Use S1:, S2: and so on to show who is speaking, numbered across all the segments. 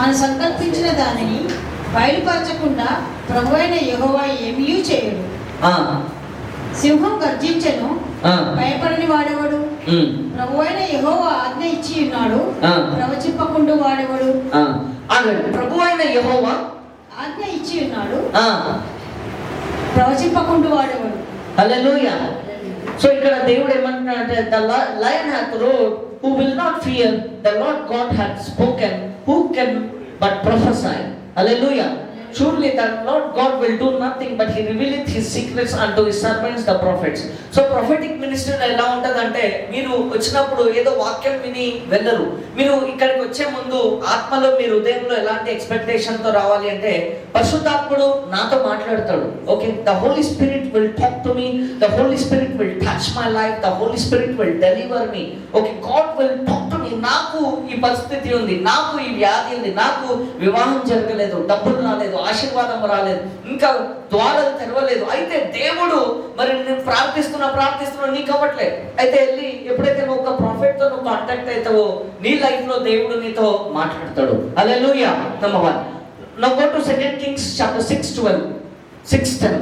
S1: తాను సంకల్పించిన దానిని బయలుపరచకుండా ప్రభువైన యెహోవా ఏమీ చేయడు. సింహం గర్జించెను, భయపడని వాడెవడు? ప్రభువైన యెహోవా ఆజ్ఞ ఇచ్చి ఉన్నాడు, ప్రవచింపకుండా వాడెవడు?
S2: ప్రభువైన యెహోవా
S1: ఆజ్ఞ ఇచ్చి ఉన్నాడు, ప్రవచింపకుండా వాడెవడు?
S2: హల్లెలూయా. సో ఇక్కడ దేవుడు ఏమంటున్నాడంటే, the lion hath roared, who will not fear, the Lord God hath spoken, who can but prophesy. Hallelujah. Surely the Lord God will do nothing, but he revealeth his secrets unto his servants the prophets. So prophetic ministry ఎలా ఉంటదంటే, మీరు వచ్చినప్పుడు ఏదో వాక్యం విని వెళ్ళరు. మీరు ఇక్కడికి వచ్చే ముందు ఆత్మలో మీ హృదయంలో ఎలాంటి ఎక్స్పెక్టేషన్ తో రావాలి అంటే, పరిశుద్ధాత్ముడు నాతో మాట్లాడతాడు. Okay, the holy spirit will talk to me, the holy spirit will touch my life, the holy spirit will deliver me. Okay, God will talk to me. నాకు ఈ పరిస్థితి ఉంది, నాకు ఈ వ్యాధి ఉంది, నాకు వివాహం జరగలేదు, డబ్బులు రాలేదు, ఆశీర్వాదం రాలేదు, ఇంకా ద్వారాలు తెరవలేదు. అయితే దేవుడు మరి నేను ప్రార్థిస్తున్నా నీకు అవ్వట్లేదు. అయితే వెళ్ళి ఎప్పుడైతే నువ్వు ఒక ప్రాఫిట్ తో నువ్వు కాంటాక్ట్ అవుతావో, నీ లైఫ్ లో దేవుడు నీతో మాట్లాడతాడు. Hallelujah. Number 1. Now go to 2 Kings chapter 6:12, 6:10.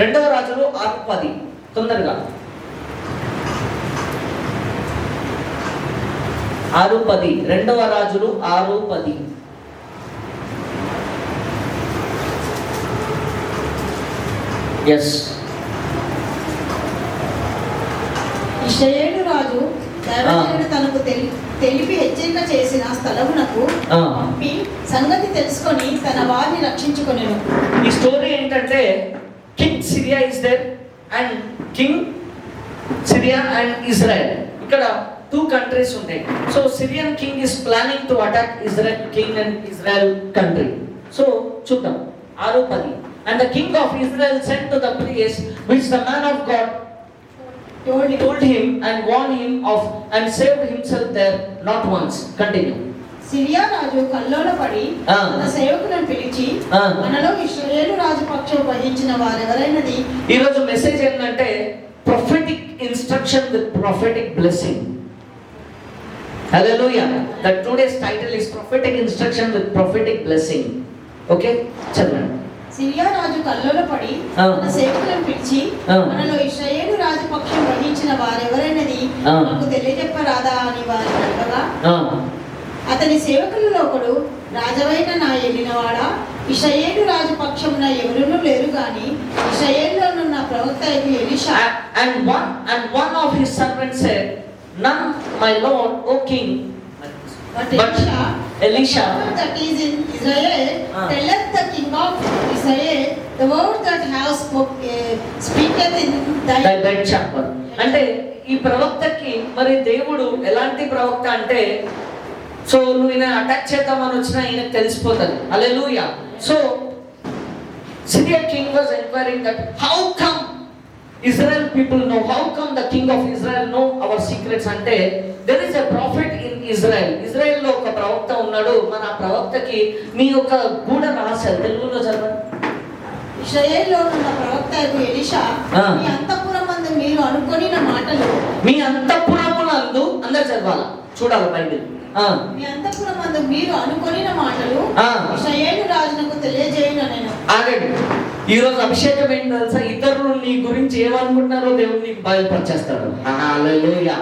S2: రెండవ రాజులు 6:10. తొందరగా 6:10. రెండవ రాజులు 6:10. ఎస్.
S1: ఇశ్రాయేలు రాజు దైవజనుడు తనకు తెలిపి హెచ్చరిక చేసిన స్థలమునకు పంపి సంగతి తెలుసుకొని తన వారిని రక్షించుకొనెను.
S2: ఈ స్టోరీ ఏంటంటే, king Syria is there and king Syria and Israel. ఇక్కడ 2 కంట్రీస్ ఉంటాయి. So Syrian king is planning to attack Israel king and Israel country. So చూద్దాం 6:10. And the king of Israel sent to the place which the man of God told him and warned him of, and saved himself there not once. Continue.
S1: Syria రాజు కల్లోలపడి తన సేవకులను పిలిచి, మనలో ఇశ్రాయేలు రాజు పక్షం వహించిన వారెవరైనది.
S2: ఈ రోజు మెసేజ్ ఏంటంటే, prophetic instruction with prophetic blessing. Hallelujah. That today's title is prophetic instruction with prophetic blessing. Okay, చదవండి.
S1: సిరియా రాజు కల్లోలపడి తన సేవకులను పిలిచి, మనలో ఇశ్రాయేలు రాజు పక్షం వహించిన వారెవరైనది నాకు తెలియజెప్పరాదా అని వారిని అడగగా, అతని సేవకులలో ఒకడు, రాజవైన నా ఏలినవాడా, ఇశ్రాయేలు రాజు పక్షమున ఎవరునూ లేరు గాని ఇశ్రాయేలులోనున్న ప్రవక్త Elisha.
S2: And one of his servants said, none, my lord, O king.
S1: But Elisha, that is in Israel, telleth the king of Israel the word that has speaketh in thy
S2: bedchamber. అంటే ఈ ప్రవక్తకి మరి దేవుడు ఎలాంటి ప్రవక్త అంటే, so నువ్వు ఈయన attack చేద్దామని వచ్చినా ఈయనకు తెలిసిపోతుంది. Hallelujah. So Syria king was enquiring that how come Israel people know, how come the king of Israel know our secrets? అంటే there is a prophet in Israel. Israel లో ఒక ప్రవక్త ఉన్నాడు. మన ప్రవక్తకి మీ యొక్క గూఢ రహస్యాలు తెలుగులో చదవండి.
S1: ఇశ్రాయేలులో ఉన్న ప్రవక్త ఎలీషా, మీ అంతఃపురమందు మీరు అనుకొనిన మాటలు,
S2: మీ అంతఃపురమునందు అందరూ చదవాలి, చూడాలి బైబిల్.
S1: మీ అంతఃపురమందు మీరు అనుకొనిన మాటలు ఇశ్రాయేలు రాజునకు తెలియజేయును నేను.
S2: ఆగండి. ఈ రోజు అభిషేకం ఏంటి తెలుసా? ఇతరులు నీ గురించి ఏమనుకుంటున్నారో దేవుడు నీకు బయలుపరిచేస్తాడు. హల్లెలూయా.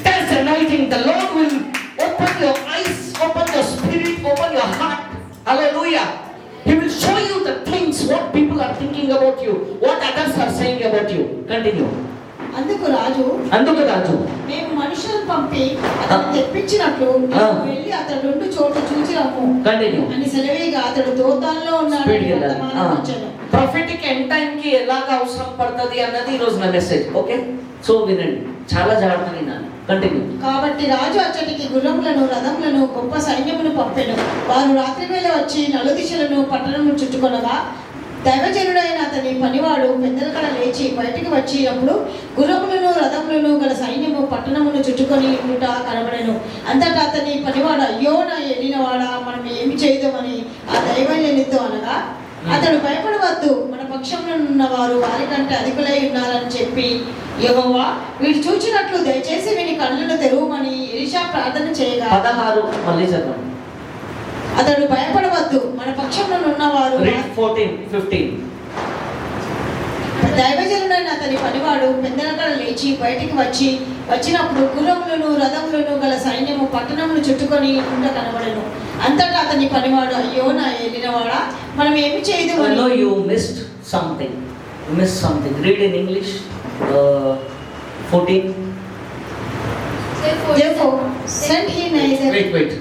S2: That's anointing. The Lord will open your eyes, open your spirit, open your heart. Hallelujah. He will show you the things what people are thinking about you, what others are saying about you. Continue.
S1: అందుకు రాజు, మేము మనుషులను పంపి అతను తెప్పించినట్లు వెళ్ళి అతడు చోటు చూచి రమ్ము అని సెలవేగా అతడు దోతాన్లో ఉన్నాడు.
S2: ప్రొఫెటిక్ ఎండ్ టైం కి ఎలాగ అవసరం పడుతుంది అన్నది ఈ రోజు నా మెసేజ్. ఓకే, సో వినండి, చాలా జాగ్రత్తగా వినాలి. కంటిన్యూ.
S1: కాబట్టి రాజు అచ్చటికి గుర్రములను, రథములను, గొప్ప సైన్యమును పంపెను. వారు రాత్రి వేళ వచ్చి నలుదిశలను పట్టణము చుట్టుకొనగా, దైవజనుడైన అతని పనివాడు పెద్దలకడ లేచి బయటికి వచ్చినప్పుడు గుర్రములను, రథములను గల సైన్యము పట్టణమును చుట్టుకొని కనబడెను. అంతటా అతని పనివాడు, అయ్యో నా ఏలినవాడా, మనం ఏమి చేయదామని ఆ దైవజనునితో అనగా, అతడు భయపడవద్దు, మన పక్షంలో ఉన్న వారు వారికంటే అధికులై ఉన్నారని చెప్పి, యెహోవా వీడు చూచినట్లు దయచేసి వీని కళ్ళను తెరవమని ఎలీషా ప్రార్థన చేయగా.
S2: 16 మళ్ళీ చదవండి.
S1: అతడు భయపడవద్దు, మన పక్షంలో ఉన్నవారు.
S2: Read 14, 15.
S1: దైవజనుడైన అతని పనివాడు పెందలకడ లేచి బయటికి వచ్చినప్పుడు గుర్రములను రథములను గల సైన్యము పట్టణమును చుట్టుకొని ఉండ కనబడెను. అంతటా అతని పనివాడు, అయ్యో నా ఏలినవాడా, మనం ఏమి చేయదు అని.
S2: No, you missed something. You missed something. Read in English. 14.
S1: Therefore sent he neither.
S2: Wait.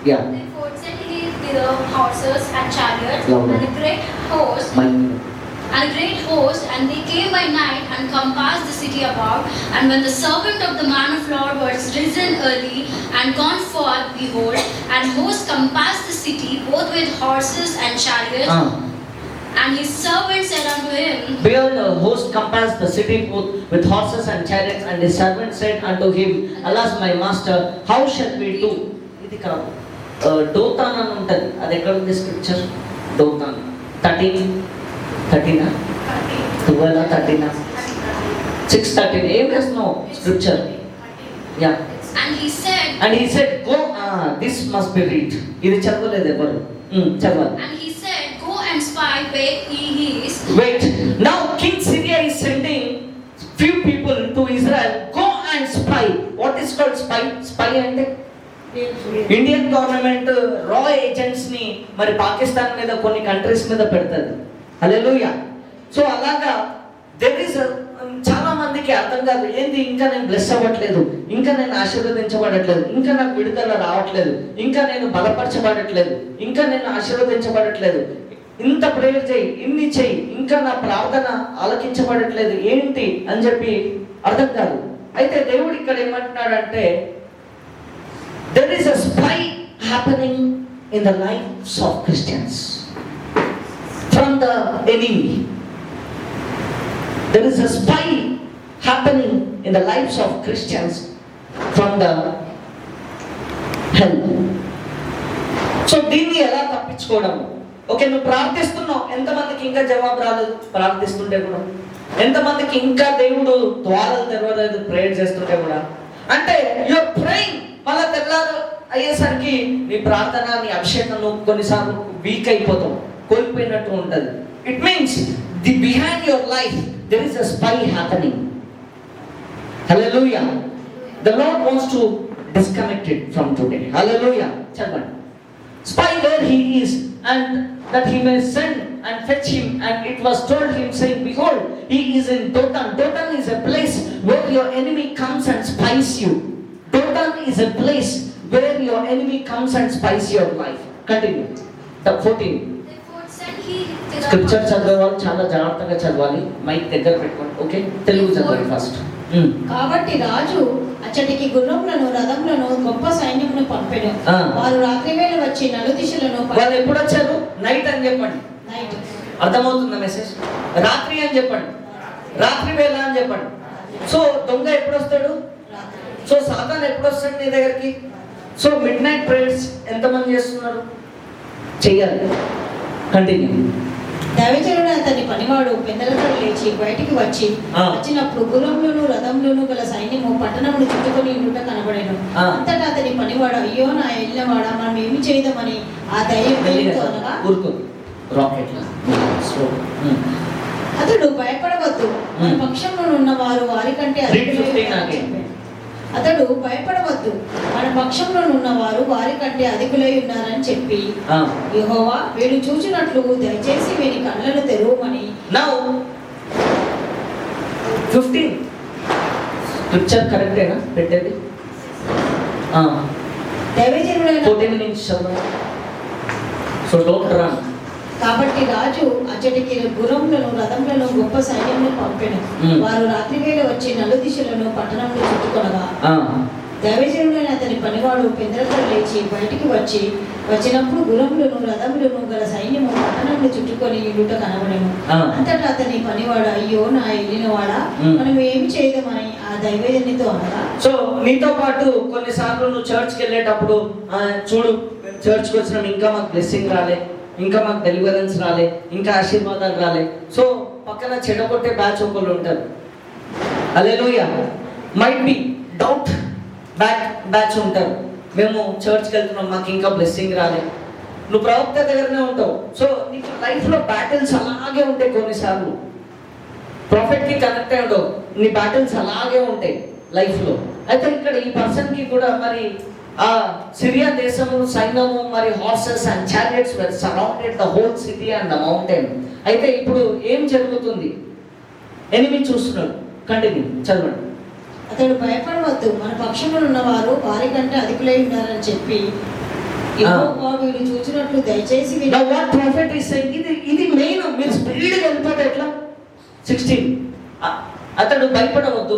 S2: Yeah.
S3: Therefore sent he thither horses and chariots
S2: Louder.
S3: and a great host, and they came by night and compassed the city about. And when the servant of the man of Lord was risen early and gone forth, behold, and host compassed the city both with horses and chariots. And his servant said unto him,
S2: Behold, the host compassed the city both with horses and chariots, and his servant said unto him, Alas, my master, how shall we do? ఇది కాదు, డోతాన్ అని ఉంటుంది. అది ఎక్కడ ఉంది scripture? డోతాన్ 13, 13, 12, 13, 6:13. ఏం వేస్తున్నావు scripture? Yeah.
S3: And he said,
S2: go, this must be read. ఇది చదవలేదు ఎవరు? చదవాలి.
S3: And he said, go and spy where he is.
S2: Wait, now King Syria is sending few people to Israel. Go and spy. What is called spy? Spy అంటే Indian government రా agents ని మరి పాకిస్తాన్ మీద కొన్ని కంట్రీస్ మీద పెడతారు. హల్లెలూయా. So అలాగా there is చాలా మందికి అర్థం కాదు, ఏంది ఇంకా నేను బ్లెస్ అవ్వట్లేదు, ఇంకా నేను ఆశీర్వదించబడట్లేదు, ఇంకా నాకు విడుదల రావట్లేదు, ఇంకా నేను బలపరచబడట్లేదు, ఇంకా నేను ఆశీర్వదించబడట్లేదు, ఇంత ప్రేయర్ చేయి, ఇన్ని చేయి, ఇంకా నా ప్రార్థన ఆలకించబడట్లేదు, ఏంటి అని చెప్పి అర్థం కాదు. అయితే దేవుడు ఇక్కడ ఏమంటున్నాడంటే, there is a spy happening in the lives of Christians from the enemy. There is a spy happening in the lives of Christians from the hell. So దీన్ని ఎలా తప్పించుకోవడం? ఓకే, నువ్వు ప్రార్థిస్తున్నావు, ఎంతమందికి ఇంకా జవాబు రాలేదు ప్రార్థిస్తుంటే కూడా? ఎంతమందికి ఇంకా దేవుడు ద్వారాలు తెరవలేదు ప్రేయర్ చేస్తుంటే కూడా? అంటే యువర్ ప్రేయింగ్, మళ్ళా తెల్లారు అయ్యేసరికి నీ ప్రార్థన, నీ అభిషేకం కొన్నిసార్లు వీక్ అయిపోతాం, కోల్పోయినట్టు ఉంటుంది. It means the behind your life there is a spy happening. Hallelujah. The Lord wants to disconnect it from today. Hallelujah. Children, spy where he is, and that he may send and fetch him. And it was told him, saying, behold, he is in Dothan. Dothan is a place where your enemy comes and spies you. Dothan is a place where your enemy comes and spies your life. Continue. The 14.
S3: Therefore sent he thither
S2: scripture చదివే వాళ్ళు చాలా జాగ్రత్తగా చదవాలి, mic దగ్గర పెట్టుకోండి. Okay, Telugu చదవండి first.
S1: కాబట్టి రాజు అచ్చటికి గుర్రములను రథములను గొప్ప సైన్యమును పంపెను. వారు రాత్రి వేళ వచ్చి నలుదిశలను.
S2: వాళ్ళు ఎప్పుడు వచ్చారు? నైట్ అని చెప్పండి.
S1: నైట్
S2: అర్థమవుతుందా మెసేజ్? రాత్రి అని చెప్పండి, రాత్రి వేళ అని చెప్పండి. సో దొంగ ఎప్పుడు వస్తాడు? సో సాతాన్ ఎప్పుడు వస్తాడు నీ దగ్గరికి? సో మిడ్ నైట్ ప్రేయర్స్ ఎంతమంది చేస్తున్నారు? చెయ్యాలి. కంటిన్యూ.
S1: దైవజనుడు అతని పనివాడు పెందలకడ లేచి బయటికి వచ్చినప్పుడు గుర్రములను రథములను గల సైన్యము పట్టణమును చుట్టుకొని ఉండుట కనబడెను. అంతటా అతని పనివాడు, అయ్యో నా ఏలినవాడా, మనం ఏమి చేయదామని ఆ ధైర్యంతో అనగా, అతడు భయపడవద్దు, మన పక్షంలో ఉన్న వారు వారికంటే అతడు భయపడవద్దు, మన పక్షంలో ఉన్నవారు వారికంటే అధికులై ఉన్నారని చెప్పి, యెహోవా వీడు చూచినట్లు దయచేసి వీరి కళ్ళను తెరవమని.
S2: Now 15 స్క్రిప్చర్ కరెక్టేనా పెట్టేది?
S1: దైవజనుడైన
S2: 14 నుంచి చదవండి. So don't run.
S1: కాబట్టి రాజు అచ్చటికి గుర్రములను రథములను గొప్ప సైన్యమును పంపెను. వారు రాత్రి వేళ వచ్చి నలుదిశలను పట్టణంలో చుట్టుకొనగా, దైవజనుడైన అతని పనివాడు పెందలకడ లేచి బయటికి వచ్చినప్పుడు గుర్రములను రథములను గల సైన్యము పట్టణంలో చుట్టుకొని ఉండుట కనబడెను. అంతటా అతని పనివాడు, అయ్యో నా ఏలినవాడా, మనం ఏమి చేయదామని ఆ దైవజనునితో అనగా.
S2: సో నీతో పాటు కొన్నిసార్లు నువ్వు చర్చ్కి వెళ్ళేటప్పుడు, చూడు చర్చ్కి వచ్చినాం, ఇంకా మాకు బ్లెస్సింగ్ రాలే, ఇంకా మాకు డెలివరెన్స్ రాలే, ఇంకా ఆశీర్వాదాలు రాలే. సో పక్కన చెడగొట్టే బ్యాచ్ ఒకళ్ళు ఉంటారు. హల్లెలూయా. మైట్ బి డౌట్ బ్యాచ్ ఉంటారు. మేము చర్చ్కి వెళ్తున్నాం, మాకు ఇంకా బ్లెస్సింగ్ రాలే, నువ్వు ప్రవక్త దగ్గరనే ఉంటావు. సో నీకు లైఫ్లో బ్యాటిల్స్ అలాగే ఉంటాయి. కొన్నిసార్లు ప్రాఫిట్కి కనెక్ట్ అయి ఉండవు, నీ బ్యాటిల్స్ అలాగే ఉంటాయి లైఫ్లో. అయితే ఇక్కడ ఈ పర్సన్కి కూడా మరి ఆ సిరియా దేశము సైన్యము మరి horses and chariots were surrounded the whole city and the mountain. అయితే ఇప్పుడు ఏం జరుగుతుంది? ఎనిమి చూస్తున్నాడు. కంటిన్యూ చదవండి.
S1: అతడు భయపడవద్దు, మన పక్షంలో ఉన్నవారు వారి కంటే అధికులై ఉన్నారని చెప్పి యెహోవా వీడు చూచినట్లు దయచేసి
S2: Now what prophet is saying, ఇది మెయిన్. మీరు స్పీడ్గా వెళ్ళిపోతే ఎట్లా? 16 అతడు భయపడవద్దు,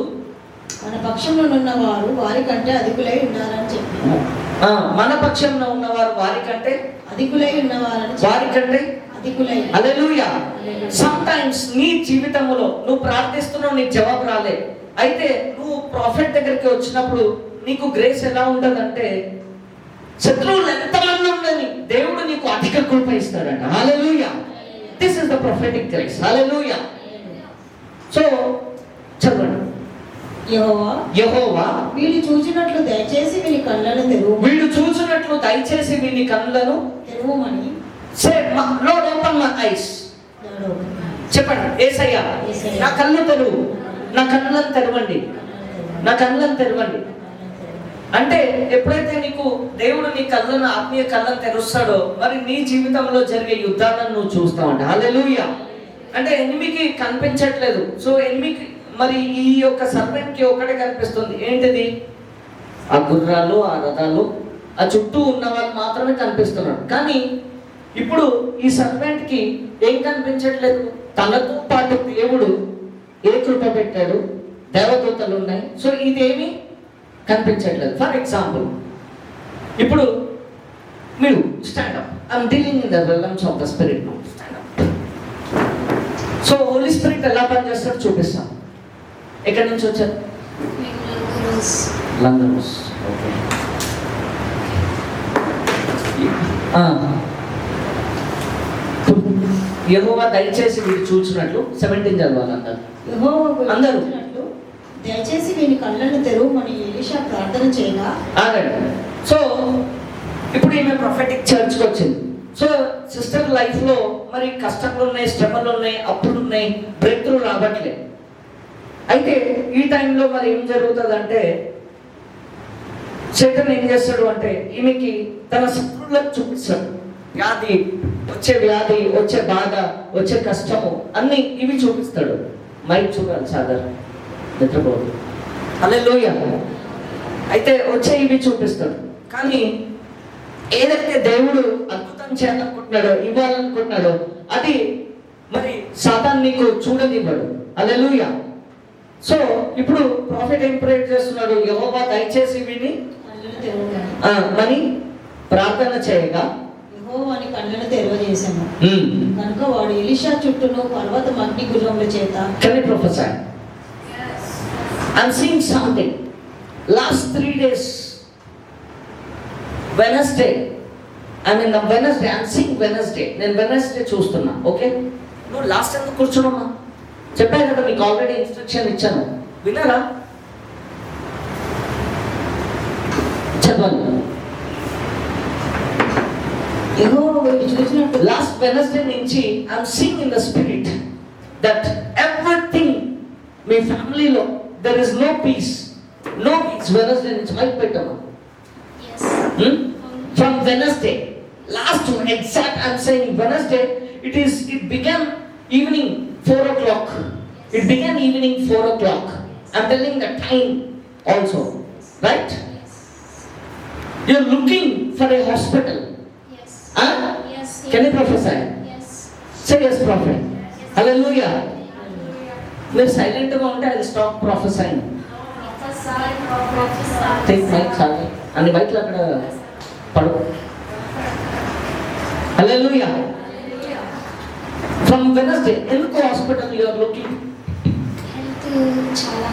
S1: మన పక్షంలో ఉన్నవారు వారి కంటే అధికులై ఉన్నారని చెప్పి
S2: మన పక్షంలో ఉన్నవారు వారి కంటే
S1: అధికులై ఉన్నవారని
S2: వారి కంటే
S1: అధికులై.
S2: హల్లెలూయా. సమ్ టైమ్స్ నీ జీవితంలో నువ్వు ప్రార్థిస్తున్నావు, నీకు జవాబు రాలే. అయితే నువ్వు ప్రాఫిట్ దగ్గరికి వచ్చినప్పుడు నీకు గ్రేస్ ఎలా ఉంటుందంటే, శత్రువులు ఎంతమంది ఉండని దేవుడు నీకు అధిక కృప ఇస్తాడంట. Hallelujah. This is the prophetic grace. Hallelujah. So చదవండి. యెహోవా
S1: వీడు చూచినట్లు దయచేసి వీని కళ్ళను తెరువు.
S2: వీడు చూసినట్లు దయచేసి వీని కళ్ళను
S1: తెరువుమని
S2: say Lord open my eyes. చెప్పండి, యేసయ్యా నా కళ్ళు తెరువు, నా కళ్ళను తెరవండి, నా కళ్ళను తెరవండి. అంటే ఎప్పుడైతే నీకు దేవుడు నీ కళ్ళను ఆత్మీయ కళ్ళను తెరుస్తాడో మరి నీ జీవితంలో జరిగే యుద్ధాలను నువ్వు చూస్తావంట. హల్లెలూయా. అంటే ఎనిమికి కనిపించట్లేదు. సో ఎనిమికి మరి ఈ యొక్క సర్వెంట్కి ఒకటే కనిపిస్తుంది. ఏంటిది? ఆ గుర్రాలు, ఆ రథాలు, ఆ చుట్టూ ఉన్న వాళ్ళు మాత్రమే కనిపిస్తున్నారు. కానీ ఇప్పుడు ఈ సర్వెంట్కి ఏం కనిపించట్లేదు? తనతో పాటు దేవుడు ఏ కృప పెట్టాడు, దేవదూతలు ఉన్నాయి. సో ఇదేమి కనిపించట్లేదు. ఫర్ ఎగ్జాంపుల్, ఇప్పుడు మీరు stand up, I'm dealing in the realms of the spirit. So holy spirit ఎలా పనిచేస్తాడో చూపిస్తాం. ఎక్కడి నుంచి వచ్చారు? లండన్. ఓకే. యెహోవా దయచేసి వీడు చూసినట్లు 17 చదవాలి అందరు.
S1: యెహోవా వీడు
S2: అందరూ.
S1: చూచినట్లు దయచేసి వీని కళ్ళను తెరువుమని ఎలీషా ప్రార్థన చేయగా.
S2: ఆగండి. సో ఇప్పుడు ఈమె ప్రొఫెటిక్ చర్చ్కి వచ్చింది. సో సిస్టర్ లైఫ్లో మరి కష్టాలు ఉన్నాయి, శ్రమలు ఉన్నాయి, అప్పులు ఉన్నాయి, బ్రేక్ త్రూ రావట్లేదు. అయితే ఈ టైంలో మరి ఏం జరుగుతుంది అంటే, శేతన్ ఏం చేస్తాడు అంటే ఈమెకి తన శత్రువులకు చూపిస్తాడు. వ్యాధి, వచ్చే బాధ, వచ్చే కష్టము అన్ని ఇవి చూపిస్తాడు. మైక్ చూడాలి సాగర్, నిద్రపోదు. హల్లెలూయా. అయితే వచ్చే ఇవి చూపిస్తాడు. కానీ ఏదైతే దేవుడు అద్భుతం చేయాలనుకుంటున్నాడో, ఇవ్వాలనుకుంటున్నాడో అది మరి సాతాన్ నీకు చూడనివ్వడు. హల్లెలూయా. సో ఇప్పుడు ప్రాఫిట్ ఏం ప్రేర్ చేస్తున్నాడు? యెహోవా దయచేసి విని
S1: కళ్ళను తెరువుమని
S2: మరి ప్రార్థన చేయగా
S1: యెహోవాని కళ్ళను తెరవజేశాను. కనుక వాడు ఎలీషా చుట్టూను పర్వతం అగ్ని గుర్రముల చేత.
S2: Can I prophesy? I'm seeing something. Last 3 days, Wednesday, I'm seeing Wednesday. నేను Wednesday చూస్తున్నా. ఓకే, నువ్వు లాస్ట్ ఎందుకు కూర్చున్నామా? చెప్పాను కదా మీకు, ఆల్రెడీ ఇన్స్ట్రక్షన్ ఇచ్చాను, విన్నారా? చదవండి.
S1: యెహోవా వీడు చూచినట్లు
S2: లాస్ట్ వెనస్డే నుంచి I'm seeing in the spirit that everything మీ ఫ్యామిలీలో there is no peace. Wednesday నుంచి మైక్ పెట్టాము. From Wednesday last exact I'm saying Wednesday it began evening 4 o'clock. It began evening 4 o'clock. I'm telling the time also, right? You're looking for a hospital.
S3: Yes.
S2: Huh?
S3: Yes.
S2: Can you prophesy?
S3: Yes.
S2: Say yes, prophet. Hallelujah. We're silent about it. I'll stop prophesying. Take mic, sorry. And mic la kada padu. Hallelujah. From Wednesday, ఎందుకు hospital you are looking?
S3: Health చాలా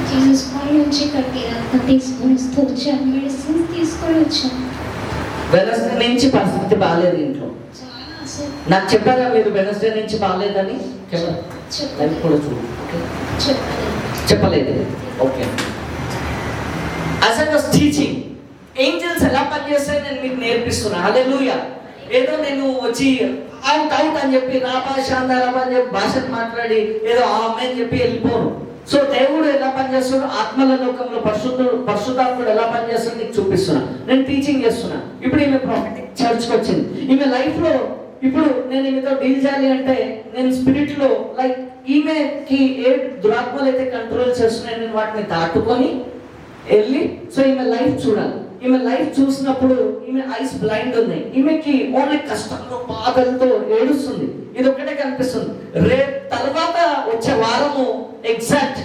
S3: Jesus point నుంచి కట్టిరంతా తీసుకొని వచ్చాను, medicines తీసుకొని వచ్చాను.
S2: Wednesday నుంచి పరిస్థితి బాగాలేదు ఇంట్లో.
S3: చాలా అసలు
S2: నాకు చెప్పారా మీరు వెనస్డే నుంచి బాగాలేదని? లైఫ్ కూడా చూడు.
S3: చెప్పలేదు.
S2: చెప్పలేదు. Okay. as I was teaching, angels ఎలా పనిచేస్తాయో నేను మీకు నేర్పిస్తున్నా. హల్లెలూయా. ఏదో నేను వచ్చి అవుట్ అని చెప్పి రాబా శాంతారాబా అని చెప్పి భాషను మాట్లాడి ఏదో ఆమె అని చెప్పి వెళ్ళిపోను. సో దేవుడు ఎలా పనిచేస్తాడు, ఆత్మల లోకంలో పరిశుద్ధాత్ముడు ఎలా పనిచేస్తాడో నీకు చూపిస్తున్నా. నేను టీచింగ్ చేస్తున్నా. ఇప్పుడు ఈమె ప్రాఫిటిక్ చర్చ్కి వచ్చింది. ఈమె లైఫ్లో ఇప్పుడు నేను ఈమెతో డీల్ చేయాలి అంటే నేను స్పిరిట్లో లైక్ ఈమెకి ఏ దురాత్మలు అయితే కంట్రోల్ చేస్తున్నాయి నేను వాటిని దాటుకొని వెళ్ళి సో ఈమె లైఫ్ చూడాలి. ఈమె లైఫ్ చూసినప్పుడు ఈమె ఐస్ బ్లైండ్ ఉంది. ఈమెకి ఓన్లీ కష్టంలో బాధలతో ఏడుస్తుంది. ఇది ఒక్కటే కనిపిస్తుంది. రేపు తర్వాత వచ్చే వారము ఎగ్జాక్ట్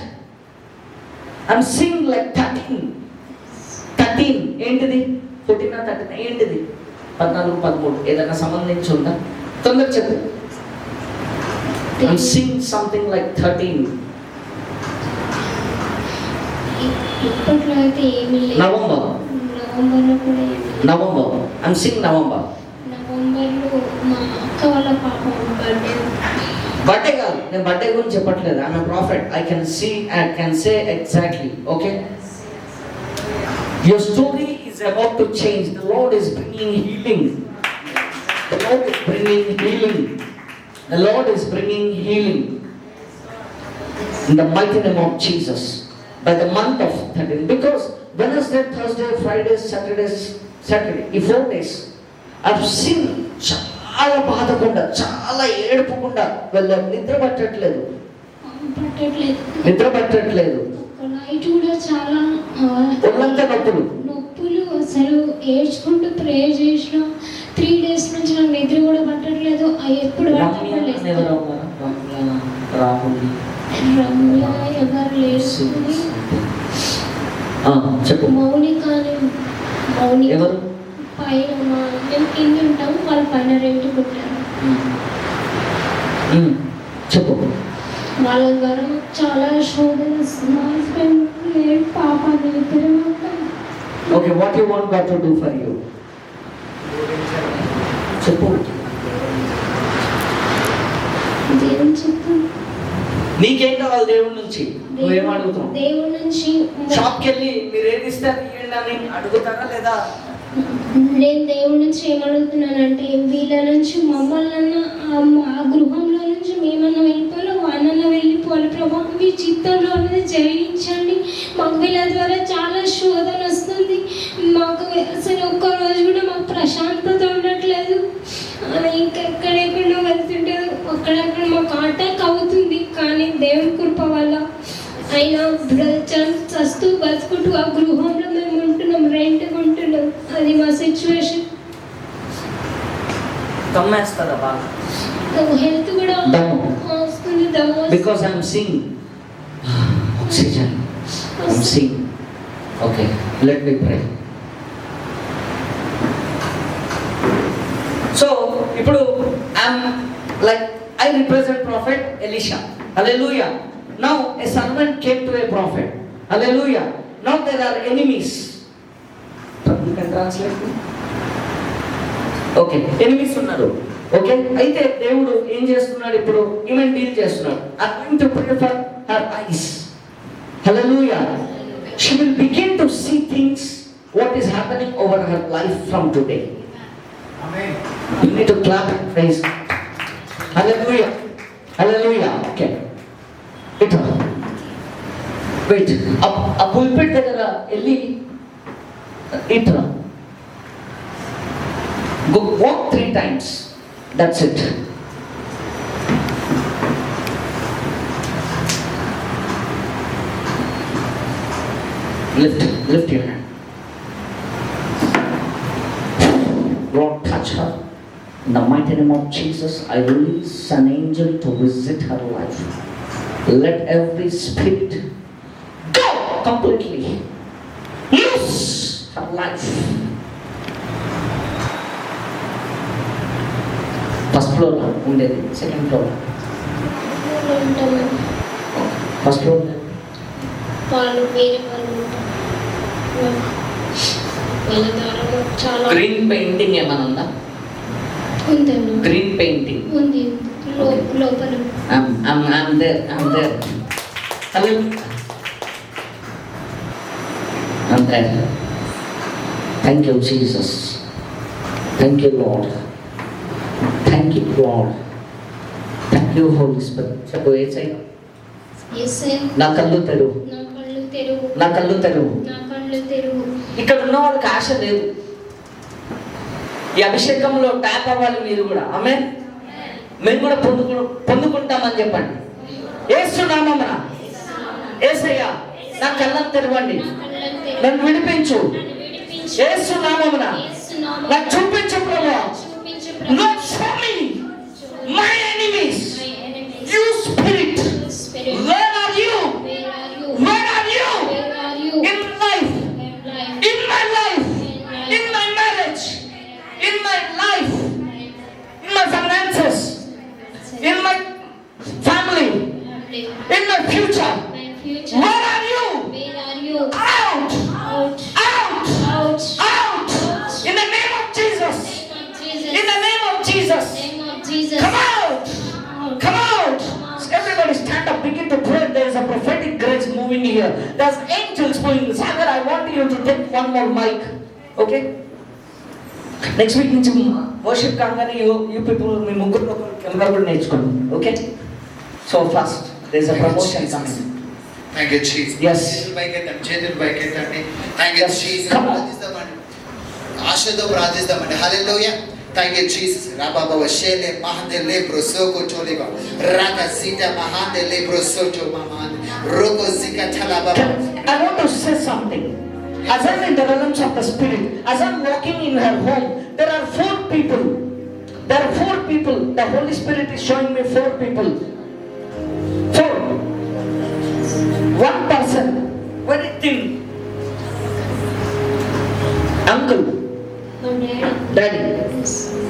S2: ఐమ్ సీయింగ్ లైక్ 13 ఏంటిది 14 13 ఏంటిది 14 13 ఏదైనా సంబంధించి ఉందా? తొందరగా చెప్పు. I'm seeing something like 13.
S4: ఇప్పట్లో అయితే ఏమీ లేదు. నవంబర్లో కూడా
S2: నవంబర్ ఐమ్ సీయింగ్ నవంబర్లో
S4: మా అక్క వాళ్ళ పాప
S2: బర్త్డే కాదు, నేను బర్త్డే గురించి చెప్పట్లేదు. I'm a profit. I can say exactly. Okay, your story is about to change. The lord is bringing healing. The lord is bringing healing. The lord is bringing healing in the mighty name of Jesus by the month of 13, because Wednesday, Thursday, Friday, Saturday ఈ 4 days I've seen చాలా బాధకుండా చాలా ఏడుపుకుండా వెళ్ళారు. నిద్ర పట్టట్లేదు.
S4: Night కూడా చాలా
S2: ఒళ్ళంతా
S4: నొప్పులు. అసలు ఏడ్చుకుంటూ ప్రేయర్ చేసిన 3 days నుంచి నాకు నిద్ర కూడా పట్టట్లేదు. ఎప్పుడు రమ్య ఎవరు లేస్తుంది.
S2: చెప్పు.
S4: మౌనిక
S2: ఎవరు?
S4: పైన మేము కింద ఉంటాము, వాళ్ళ పైన రెంట్కి ఉంటారు.
S2: చెప్పు.
S4: వాళ్ళ ద్వారా చాలా శోధన వస్తుంది. మా హస్బెండ్ లేడు, పాప ఇద్దరు ఉంటాం.
S2: Okay, what you want God to do for you? చెప్పు.
S4: దేవుని చెప్పు.
S2: నీకేం కావాలి దేవుడి నుంచి? నువ్వేం అడుగుతావు?
S4: దేవుడి నుంచి
S2: షాప్కి వెళ్ళి మీరు ఏది ఇస్తారు ఇవ్వండి అని అడుగుతారా లేదా?
S4: నేను దేవుడి నుంచి ఏమడుగుతున్నానంటే వీళ్ళ నుంచి మమ్మల్ని ఆ గృహంలో నుంచి మేమన్నా వెళ్ళిపోవాలి, వాళ్ళన్నా వెళ్ళిపోవాలి. ప్రభావం మీ చిత్తంలో అనేది జరిగించండి. మాకు వీళ్ళ ద్వారా చాలా శోధన వస్తుంది. మాకు అసలు ఒక్కరోజు కూడా మాకు ప్రశాంతత ఉండట్లేదు. ఇంకెక్కడెక్కడో వెళ్తుంటే అక్కడక్కడ మాకు అటాక్ అవుతుంది. కానీ దేవుని కృప వల్ల అయినా చస్తూ బతుకుంటూ ఆ గృహంలో మేము ఉంటున్నాం, రెంట్ ఉంటున్నాం. అది మా సిచ్యువేషన్.
S2: కమ్మేస్తారా బాగా?
S4: హెల్త్ కూడా వస్తుంది.
S2: Because I'm seeing oxygen. I'm seeing. Okay, let me pray. So ఇప్పుడు I'm like I represent prophet Elisha. Hallelujah. Now a servant came to a prophet. Hallelujah. Now there are enemies. You can translate me? Okay, enemies ఉన్నారు. Okay, అయితే దేవుడు ఏం చేస్తున్నాడు ఇప్పుడు? ఈమెన్ deal చేస్తున్నాడు. I'm going to pray for her eyes. Hallelujah. She will begin to see things what is happening over her life from today. Amen. You need to clap and praise. Hallelujah. Hallelujah. Okay. Wait. A pulpit దగ్గర వెళ్ళి ఇట్రా. Go walk 3 times. That's it. Lift your hand. Lord, touch her. In the mighty name of Jesus, I release an angel to visit her life. Let every spirit go completely. Loose her life. First floor ఉండేది, second floor. First floor.
S4: వాళ్ళు వేరే వాళ్ళు వాళ్ళ ద్వారా చాలా
S2: green painting ఏమైనా ఉందా?
S4: ఉందండి.
S2: గ్రీన్ పెయింటింగ్
S4: ఉంది లోపల.
S2: I'm there. అంతే. Thank you Jesus, thank you Lord, thank you Lord, thank you holy spirit. చెప్పు యేసయ్యా
S4: యేసయ్యా
S2: నా కళ్ళు తెరువు,
S4: నా కళ్ళు తెరువు,
S2: నా కళ్ళు తెరువు.
S4: నా కళ్ళు తెరువు.
S2: ఇక్కడ ఉన్న వాళ్ళకి ఆశ లేదు. ఈ అభిషేకంలో ట్యాప్ అవ్వాలి మీరు కూడా. ఆమేన్. మేము కూడా పొందుకుంటామని చెప్పండి. యేసు నామమున యేసయ్యా నా కళ్ళను తెరవండి, నన్ను విడిపించు. యేసు నామమున నాకు చూపించు ప్రభువా. Lord, show me my enemies. You spirit, where are you? Where are you? In life, in my life, in my marriage, in my life, in my finances, in my family, in my future. Where are you? Out! Out! Out! In the name of Jesus. In the name of Jesus. Come out! Come out! Everybody stand up, begin to pray. There is a prophetic grace moving here. There's angels moving. Sagar, I want you to take one more mic. Okay? Next week నుంచి worship కాగానే you people మీ ముగ్గురు camera కూడా నేర్చుకోండి. Okay? So first there is a promotion coming.
S5: Thank you, Jesus.
S2: Yes.
S5: చేతులు పైకెత్తండి. Thank you, Jesus.
S2: Come on.
S5: ప్రార్థిస్తామండి. ఆశతో ప్రార్థిస్తామండి. హల్లెలూయా. Thank you, Jesus. Rababa shele mahande lebro soko choliba. Raka sita mahande lebro soto mamande. Roko zika talaba.
S2: I want to say something. As I'm in the realms of the spirit, as I'm walking in her home, there are 4 people. There are 4 people. The Holy Spirit is showing me 4 people. 4. One person, very thin. Uncle, daddy.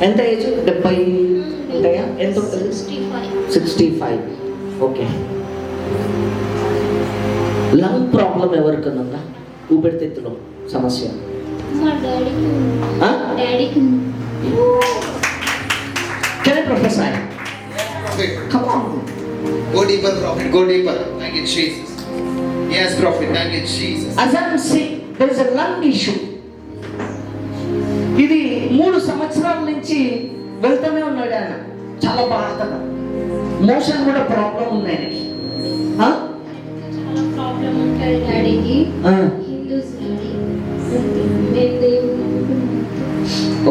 S2: ఎంత age? 70 ఉంటాయా? ఎంత ఉంటుంది? 65. Okay. Lung problem ఎవరికన్నా ఉందా? ఊపిరితిత్తులో సమస్య?
S4: మా డాడీకి
S2: Can I prophesy?
S5: Prophet.
S2: Come on.
S5: Go deeper, prophet. Go deeper. Thank you, Jesus. Yes, prophet. Thank you, Jesus.
S2: As I'm saying, there is a lung issue. ఇది 3 సంవత్సరాల నుంచి వెళ్తూనే ఉన్నాడు ఆయన, చాలా బాధగా. మోషన్ కూడా ప్రాబ్లం ఉంది ఆయనకి.
S4: చాలా ప్రాబ్లం ఉంటుంది డాడీకి. Hindus daddy. మేము దేవుడు.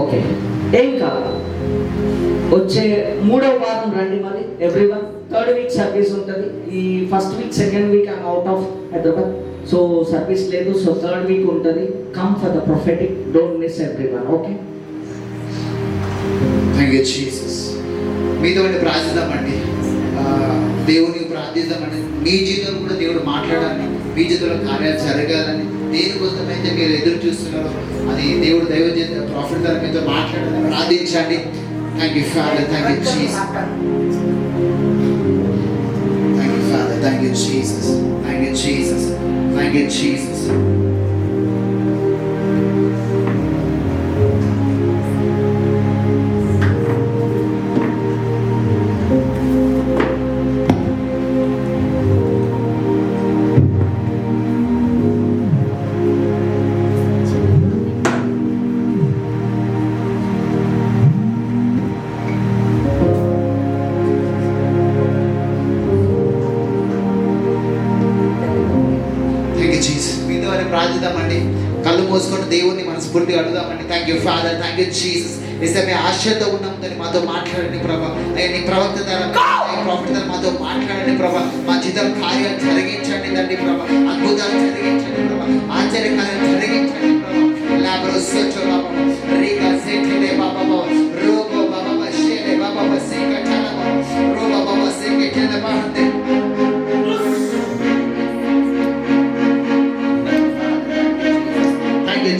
S2: ఓకే, ఏం కాదు. వచ్చే 3వ వారం రండి మరి. ఎవ్రీవన్ 3rd వీక్ సర్వీస్ ఉంటుంది. ఈ first week, second week I'm out of Hyderabad, so service లేదు. సో 3rd వీక్ ఉంటుంది. Come for the prophetic, don't miss everyone. Okay.
S5: Thank you, Jesus. మీతో ప్రార్థిద్దామండి. దేవుని ప్రార్థిద్దామండి. మీ జీవితంలో కూడా దేవుడు మాట్లాడాలని, మీ జీవితంలో కార్యాలు జరగాలని, దేనికోసమైతే మీరు ఎదురు చూస్తున్నారో అది దేవుడు ప్రాఫిట్ ద్వారా మీతో మాట్లాడాలని ప్రార్థించండి. Thank you, Father. Thank you, Jesus. Thank you, Father. Thank you, Jesus. Thank you, Jesus. Thank you, Jesus. ప్రార్థిద్దామండి. కళ్ళు మూసుకొని దేవుణ్ణి మనస్ఫూర్తిగా అడుగుదామండి. Thank you father, thank you Jesus. నిజమే ఆశతో ఉన్నాం, దాన్ని మాతో మాట్లాడండి ప్రభా. నీ ప్రవక్త ద్వారా, ప్రాఫిట్ ద్వారా మాతో మాట్లాడండి ప్రభా. మా జీవితం కార్యాలు జరిగించండి తండ్రి ప్రభా. అద్భుతాలు జరిగించండి ప్రభా. ఆశ్చర్య కార్యాలు జరిగించండి ప్రభా. లాబ్రో సోచో బాబా రీగా సెటిలే బాబా రోగో బాబా షేలే బాబా సేక చలా రోబా బాబా సేక చలా బాహందే.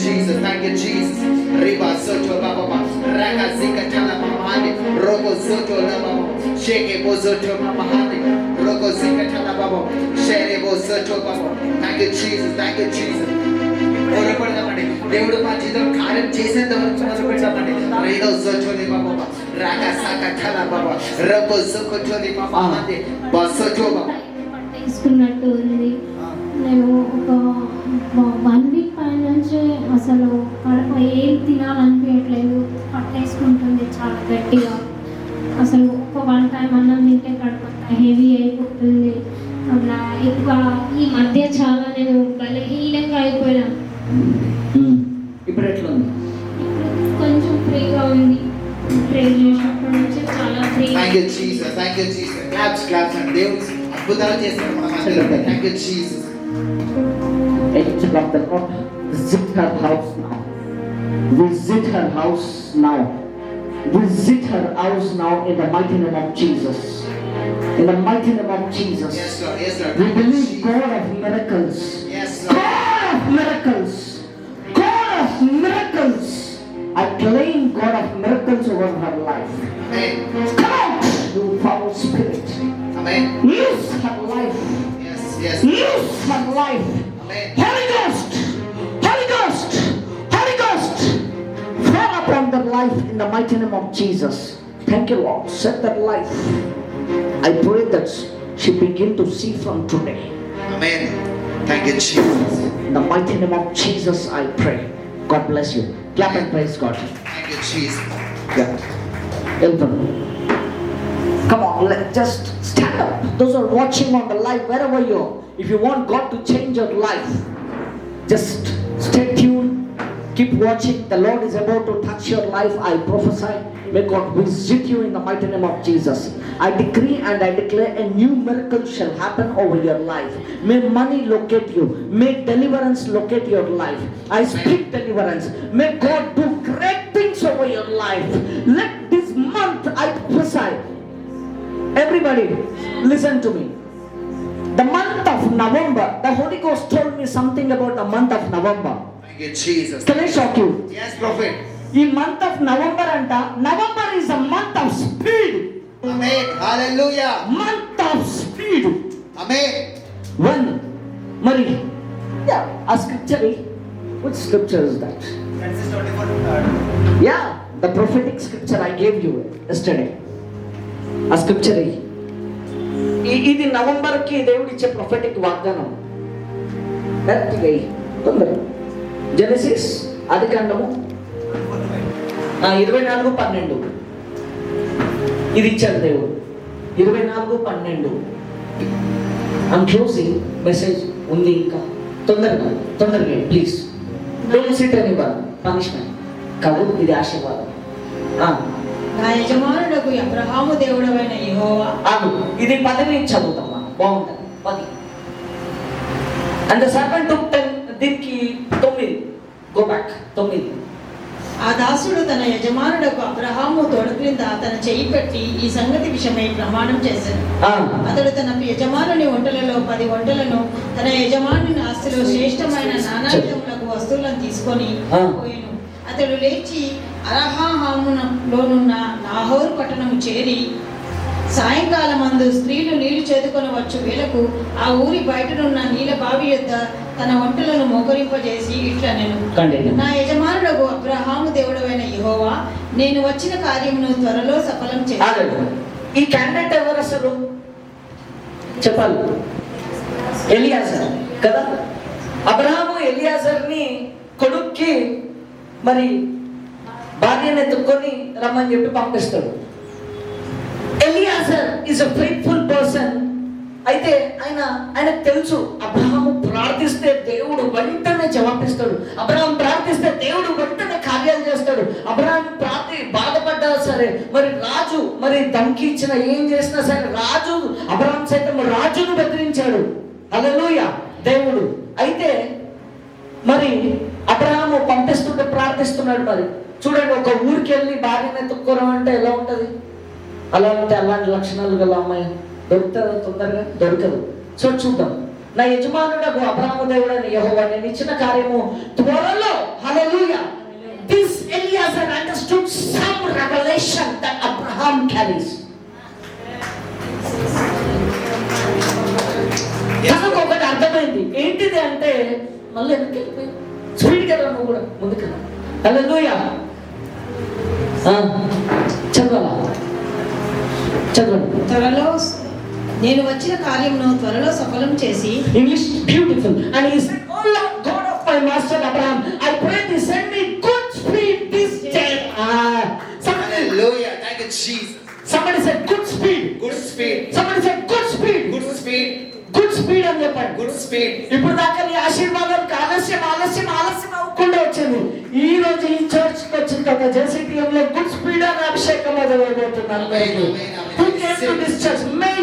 S5: Jesus, thank you, Jesus. Riba soto baba baba, raga zika chala mama handi, rogo soto la baba, sheke bo soto mama handi, rogo zika chala baba, shere bo soto baba. Thank you, Jesus, thank you, Jesus. కోరపడదామండి. దేవుడు మా జీవితంలో కార్యం చేసేంత వరకు మొదలుపెడదామండి. రేదో సోచోలి బాబా, రాగా సాకా చలా బాబా, రోగో సోకోచోలి మama handi, బా సోచో బాబా.
S4: తీసుకున్నట్టు ఉంది. నేను ఒక 1 వీక్ బలహీనంగా అయిపోయినా.
S2: ఇప్పుడు ఎట్లుంది?
S4: ఇప్పుడు కొంచెం ఫ్రీగా ఉంది. ప్రే చేసినప్పటి నుంచి చాలా free.
S5: Thank you Jesus, thank you Jesus. Claps అండి. దేవుడు అద్భుతాలు చేస్తాడు మన మధ్యలో. Thank you Jesus.
S2: Angel of the Lord, visit her house now. Visit her house now. Visit her house now in the mighty name of Jesus. In the mighty name of Jesus.
S5: Yes Lord, yes Lord.
S2: We believe God of miracles.
S5: Yes Lord.
S2: God of miracles. God of miracles. I claim God of miracles over her life.
S5: Amen.
S2: Come out, you foul spirit.
S5: Amen.
S2: Use her life.
S5: Yes, yes.
S2: Use her life.
S5: Amen.
S2: Holy Ghost, Holy Ghost, Holy Ghost, fall upon their life in the mighty name of Jesus. Thank you, Lord. Set that life. I pray that she begin to see from today.
S5: Amen. Thank you Jesus.
S2: In the mighty name of Jesus, I pray. God bless you. Clap and praise God.
S5: Thank you Jesus.
S2: Yeah. Elton. Come on, just stand up. Those who are watching on the live, wherever you are, if you want God to change your life, just stay tuned. Keep watching. The Lord is about to touch your life. I prophesy. May God visit you in the mighty name of Jesus. I decree and I declare a new miracle shall happen over your life. May money locate you. May deliverance locate your life. I speak deliverance. May God do great things over your life. Let this month, I prophesy. Everybody, listen to me. The month of November, the Holy Ghost told me something about the month of November.
S5: Thank you Jesus.
S2: Can I shock you?
S5: Yes prophet.
S2: ఈ month of November అంట. November is a month of speed.
S5: Amen. Hallelujah.
S2: Month of speed.
S5: Amen.
S2: One మరి ఆ scripture, which scripture is that?
S5: Genesis 24:3.
S2: Yeah, the prophetic scripture I gave you yesterday. ఆ scripture ఇది నవంబర్కి దేవుడు ఇచ్చే prophetic వాగ్దానం. డైరెక్ట్గా తొందర జెనసిస్ ఆదికాండము 24:12 ఇది ఇచ్చాడు దేవుడు. 24:12 ఐమ్ క్లోజింగ్. మెసేజ్ ఉంది ఇంకా. తొందరగా please. Don't SIT anyone. Punishment కాదు, ఇది ఆశీర్వాదం.
S1: నా యజమానుడకు అబ్రహాము దేవుడవైన యెహోవా.
S2: ఇది 10 నుంచి చదువుతామా, బాగుంటుంది. 10 అండ్ ద సర్వెంట్ టుక్ 10. దీనికి 9. Go back 9.
S1: ఆ దాసుడు తన యజమానుడకు అబ్రహాము తోడు క్రింద తన చెయ్యి పెట్టి ఈ సంగతి విషయమై ప్రమాణం చేశాడు. అతడు తన యజమానుని వంటలలో 10 వంటలను, తన యజమానుని ఆస్తిలో శ్రేష్టమైన నానావిధములకు వస్తువులను తీసుకొని పోయెను. అతడు లేచి అరహాములోనున్న నాహోరు పట్టణము చేరి సాయంకాలమందు స్త్రీలు నీళ్లు చేదుకొని వచ్చు వేళకు ఆ ఊరి బయటనున్న నీళ్ళ బావి యొద్ద తన వంటలను మోకరింపజేసి ఇట్లా నేను నా యజమానుడకు అబ్రహాము దేవుడవైన యెహోవా, నేను వచ్చిన కార్యమును త్వరలో సఫలం చేశాను.
S2: ఈ క్యాండిడేట్ ఎవరు అసలు చెప్పాలి? ఎలియాజర్ కదా. అబ్రహాము ఎలియాజర్ని కొడుక్కి మరి భార్యను ఎత్తుక్కొని రమ్మని చెప్పి పంపిస్తాడు. Eliezer is a faithful person. అయితే ఆయనకు తెలుసు అబ్రహాము ప్రార్థిస్తే దేవుడు వెంటనే జవాబిస్తాడు. అబ్రహాం ప్రార్థిస్తే దేవుడు వెంటనే కార్యాలు చేస్తాడు. అబ్రహాం బాధపడ్డా సరే, మరి రాజు మరి ధమ్కి ఇచ్చిన ఏం చేసినా సరే, రాజు అబ్రహాం సైతం రాజును బెదిరించాడు. హల్లెలూయా దేవుడు. అయితే మరి అబ్రహాము పంపిస్తుంటే ప్రార్థిస్తున్నాడు. మరి చూడండి, ఒక ఊరికి వెళ్ళి భార్యను ఎత్తుక్కోవడం అంటే ఎలా ఉంటుంది? అలా ఉంటే అలాంటి లక్షణాలు గల అమ్మాయి దొరుకుతుందా? తొందరగా దొరకదు. సో చూద్దాం. నా యజమానుడకు అబ్రహాము దేవుడైన యెహోవా, నేను ఇచ్చిన కార్యము త్వరలో. హల్లెలూయా. This Eliezer understood some revelation that Abraham carries. తనకు ఒకటి అర్థమైంది. ఏంటిది అంటే మళ్ళీ వెనక్కి వెళ్ళిపోయి స్పీడ్ కదా, నువ్వు కూడా ముందుకు. హల్లెలూయా. చదవండి.
S1: త్వరలో నేను వచ్చిన కార్యమును త్వరలో సఫలం చేసి.
S2: English beautiful. And he said, "Oh Lord God of my master Abraham, I pray thee send me good speed this day."
S5: Hallelujah. Thank you Jesus.
S2: Somebody said good speed.
S5: Good speed.
S2: Somebody said good speed.
S5: Good speed.
S2: Good speed అని చెప్పాలి. చెప్పండి.
S5: Good speed.
S2: ఇప్పుడు దాకా నీ ఆశీర్వాదానికి ఆలస్యం అవ్వకుండా వచ్చింది. ఈ రోజు ఈ చర్చ్ కి వచ్చిన తర్వాత JCTM లో గుడ్ స్పీడ్ అనే అభిషేకం మొదలైపోతున్నాను. May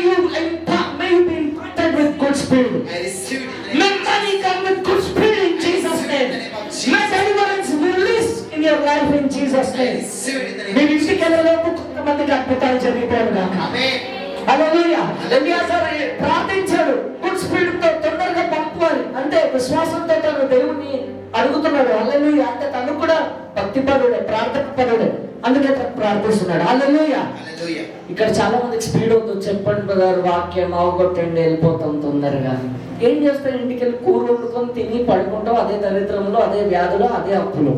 S2: you be impacted with good speed.
S5: I received it.
S2: May money come with good speed in Jesus' name. May deliverance release in your life in Jesus'
S5: I
S2: name.
S5: received it.
S2: మీరు ఇంటికి వెళ్ళలేపు కొంతమందికి అద్భుతాలు జరిగిపోయారు కాక.
S5: Amen.
S2: హల్లెలూయా. ఎలియాజరు ప్రార్థించాడు good speed తో తొందరగా పంపాలి అంటే విశ్వాసంతో తను దేవుణ్ణి అడుగుతున్నాడు. హల్లెలూయా. అంటే తను కూడా భక్తిపరుడే, ప్రార్థనపరుడే, అందుకే తను ప్రార్థిస్తున్నాడు. హల్లెలూయా.
S5: Hallelujah.
S2: ఇక్కడ చాలా మందికి స్పీడ్ అవుతుంది. చెప్పండి బ్రదర్, వాక్యం అవగొట్టండి, వెళ్ళిపోతాం తొందరగా. ఏం చేస్తావు? ఇంటికి వెళ్ళి కూర వండుకొని తిని పడుకుంటావు, అదే దరిద్రంలో, అదే వ్యాధులు, అదే అప్పులు.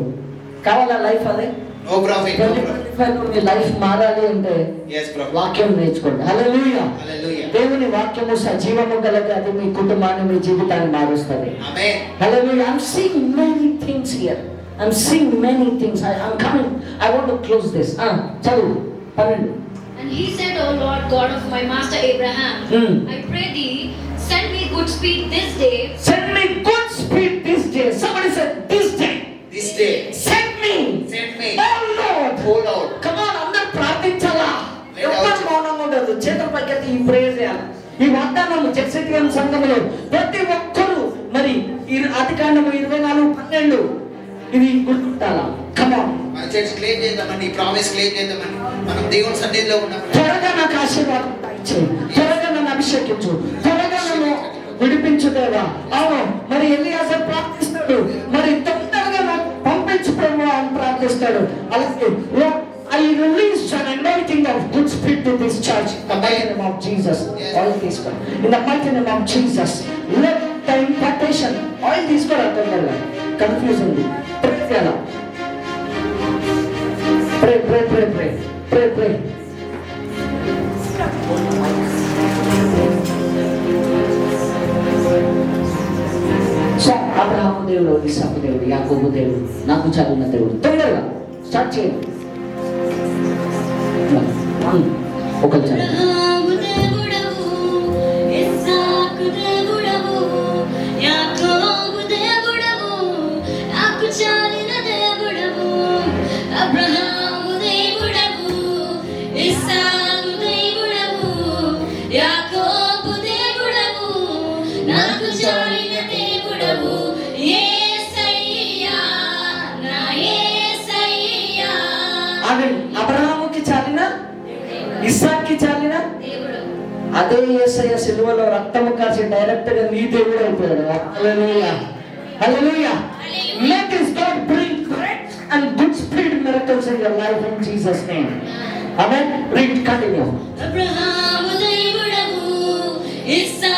S2: కావాలా లైఫ్ అదే?
S5: No prophet. No prophet.
S2: 2025 మీ లైఫ్ మారాలి అంటే
S5: Yes, prophet.
S2: వాక్యం నేర్చుకోండి. హల్లెలూయా.
S5: Hallelujah.
S2: దేవుని వాక్యము సజీవము గలది, అది మీ కుటుంబాన్ని, మీ జీవితాన్ని మారుస్తుంది.
S5: Amen.
S2: Hallelujah. I'm seeing many things here. I'm seeing many things. I'm coming. I want to close this. చదువు 12.
S3: And he said, O Lord God of my master Abraham, I pray thee, send me good speed this day.
S2: Send me good speed this day. Somebody said this day.
S5: This day.
S2: Send me.
S5: Send me.
S2: Oh Lord.
S5: Oh Lord.
S2: Come on, అందరూ ప్రార్థించాలా? ఎవరు మౌనంగా ఉండదు. చేతుల పైకెత్తి ఈ prayer చేయాలి. ఈ వాగ్దానము JCTM సంఘంలో ప్రతి ఒక్కరూ మరి ఆదికాండము 24:12 ఇది గుర్తుంటాలా? Come on.
S5: మన చర్చ్ క్లెయిమ్ చేద్దామని, ఈ ప్రామిస్ క్లెయిమ్ చేద్దామని, మనం దేవుని సన్నిధిలో ఉన్నప్పుడు
S2: త్వరగా నాకు ఆశీర్వాదం ఇచ్చేయి, త్వరగా నన్ను అభిషేకించు, త్వరగా నన్ను విడిపించు దేవా. అవును, మరి ఎలియాజరు ప్రార్థిస్తాడు, మరి తొందరగా నాకు పంపించు ప్రభువా అని ప్రార్థిస్తాడు. అలాగే I release an anointing of good speed to this church in the mighty name of Jesus. All తీసుకో in the mighty name of Jesus. Let the impartation all తీసుకో తొందరగా. కన్ఫ్యూజ్ ఉంది. ప్రే చేయాలా? Pray. సో అబ్రహాము దేవుడు, ఇస్సాకు దేవుడు, యాకోబు దేవుడు, నాకు చదివిన దేవుడు. తొందరగా స్టార్ట్ చేయండి. ఒకరు చదివి
S3: అబ్రహాము దేవుడవు, ఇస్సాకు దేవుడవు, యాకోబు దేవుడవు, నాకు చాలిన దేవుడవు. అబ్రహాము దేవుడవు, ఇస్సాకు దేవుడవు, యాకోబు దేవుడవు, నాకు చాలిన దేవుడవు. యేసయ్యా, నా యేసయ్యా.
S2: ఆమె అబ్రహాముకి చాలిన, ఇస్సాక్కి చాలిన
S3: దేవుడవు.
S2: అదే యేసయ్య సిలువలో రక్తము కాసి డైరెక్ట్ గా నీ దేవుడు అయిపోయాడు. హల్లెలూయా. Hallelujah. Let this God bring great and good speed miracles in your life in Jesus' name. Amen. Read, continue.
S3: Abraham దేవుడవు, ఇస్సాకు